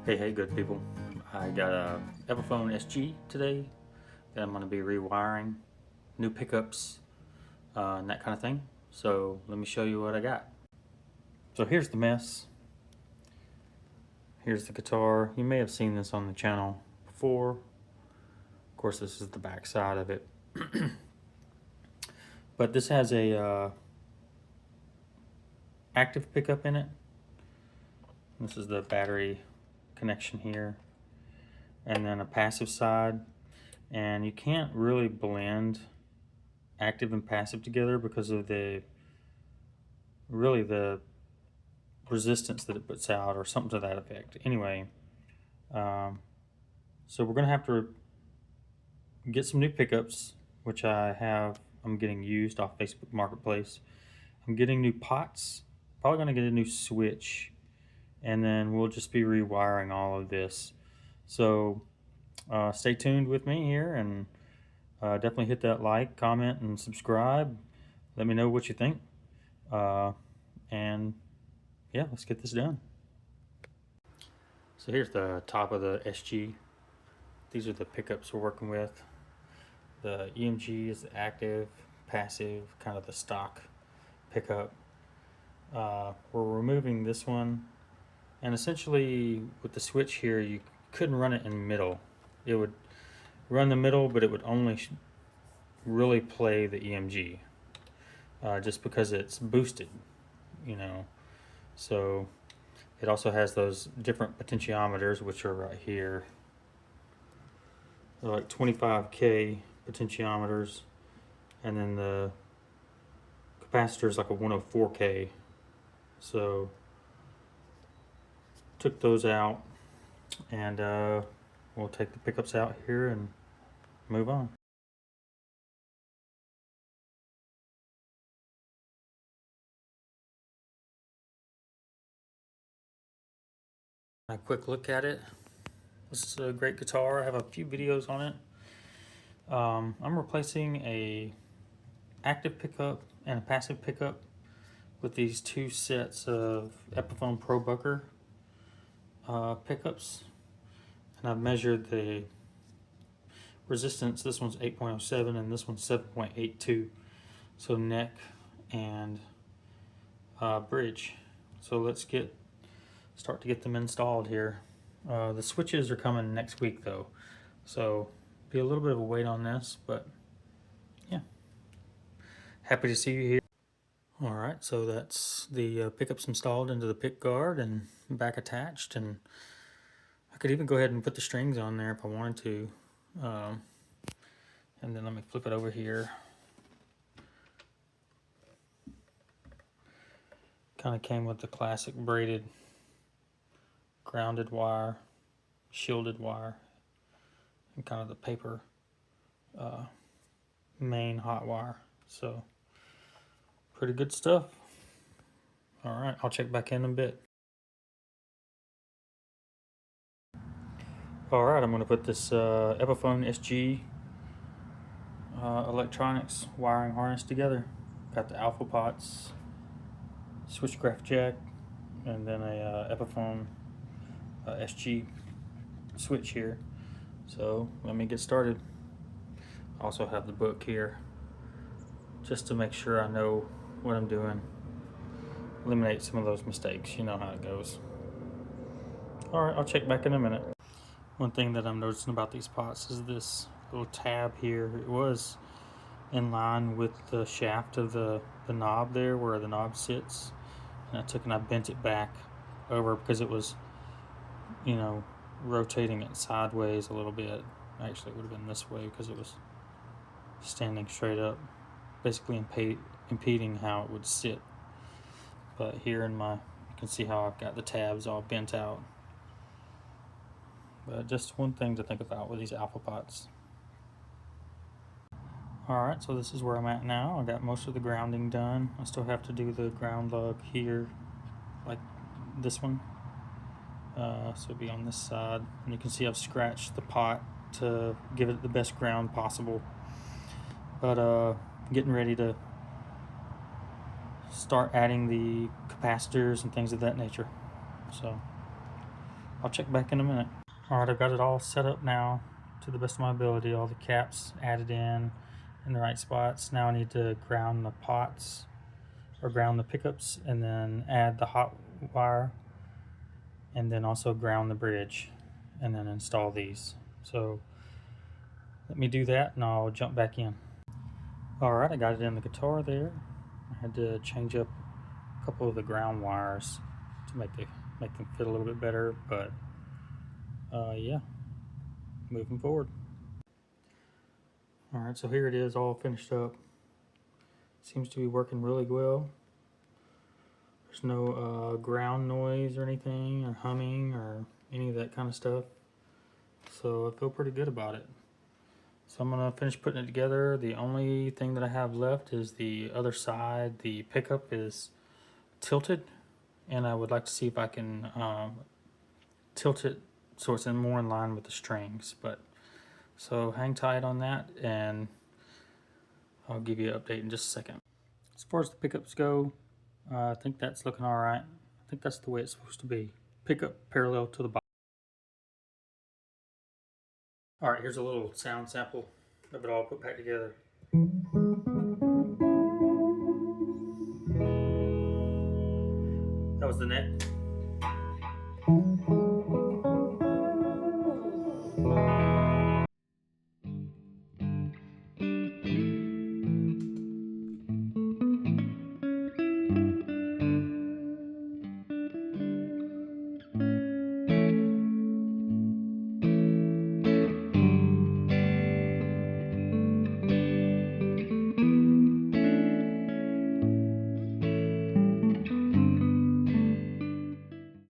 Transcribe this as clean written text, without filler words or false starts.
Hey, good people. I got a Epiphone SG today that I'm going to be rewiring, new pickups, and that kind of thing. So let me show you what I got. So here's the mess. Here's the guitar. You may have seen this on the channel before. Of course, this is the back side of it. But this has a active pickup in it. This is the battery connection here. And then a passive side. And you can't really blend active and passive together because of the resistance that it puts out or something to that effect. Anyway, so we're gonna have to get some new pickups, which I'm getting used off Facebook Marketplace. I'm getting new pots, probably gonna get a new switch, and then we'll just be rewiring all of this. So stay tuned with me here, and definitely hit that like, comment, and subscribe. Let me know what you think. And yeah, let's get this done. So here's the top of the SG. These are the pickups we're working with. The EMG is the active, passive, kind of the stock pickup. We're removing this one, and essentially with the switch here, you couldn't run it in middle. It would run the middle, but it would only really play the EMG, just because it's boosted, you know. So it also has those different potentiometers, which are right here. They're like 25K potentiometers, and then the capacitor is like a 104K. So took those out, and we'll take the pickups out here and move on. A quick look at it. This is a great guitar. I have a few videos on it. I'm replacing a active pickup and a passive pickup with these two sets of Epiphone Pro Bucker pickups, and I've measured the resistance. This one's 8.07 and this one's 7.82. So neck and bridge. So let's start to get them installed here. The switches are coming next week though, so be a little bit of a wait on this, but yeah, happy to see you here. All right, so that's the pickups installed into the pick guard and back attached, and I could even go ahead and put the strings on there if I wanted to. And then let me flip it over here. Kind of came with the classic braided grounded wire, shielded wire, and kind of the paper main hot wire. So pretty good stuff. All right, I'll check back in a bit. All right, I'm going to put this Epiphone SG electronics wiring harness together. Got the alpha pots, switchgraph jack, and then a Epiphone SG switch here. So let me get started. I also have the book here just to make sure I know what I'm doing. Eliminate some of those mistakes. You know how it goes. All right, I'll check back in a minute. One thing that I'm noticing about these pots is this little tab here. It was in line with the shaft of the knob there, where the knob sits, and I took and I bent it back over because it was, you know, rotating it sideways a little bit. Actually, it would have been this way because it was standing straight up, basically impeding how it would sit. But here you can see how I've got the tabs all bent out. But just one thing to think about with these alpha pots. Alright, so this is where I'm at now. I got most of the grounding done. I still have to do the ground lug here, like this one. So it'll be on this side. And you can see I've scratched the pot to give it the best ground possible. But getting ready to start adding the capacitors and things of that nature. So I'll check back in a minute. Alright, I've got it all set up now to the best of my ability. All the caps added in the right spots. Now I need to ground the pots, or ground the pickups, and then add the hot wire, and then also ground the bridge, and then install these. So let me do that and I'll jump back in. Alright, I got it in the guitar there. I had to change up a couple of the ground wires to make them fit a little bit better, but yeah, moving forward. Alright, so here it is all finished up. Seems to be working really well. There's no ground noise or anything, or humming, or any of that kind of stuff. So I feel pretty good about it. So I'm gonna finish putting it together. The only thing that I have left is the other side. The pickup is tilted, and I would like to see if I can tilt it so it's more in line with the strings. But so hang tight on that, and I'll give you an update in just a second. As far as the pickups go, I think that's looking all right. I think that's the way it's supposed to be. Pickup parallel to the bottom. All right, here's a little sound sample of it all put back together. That was the neck.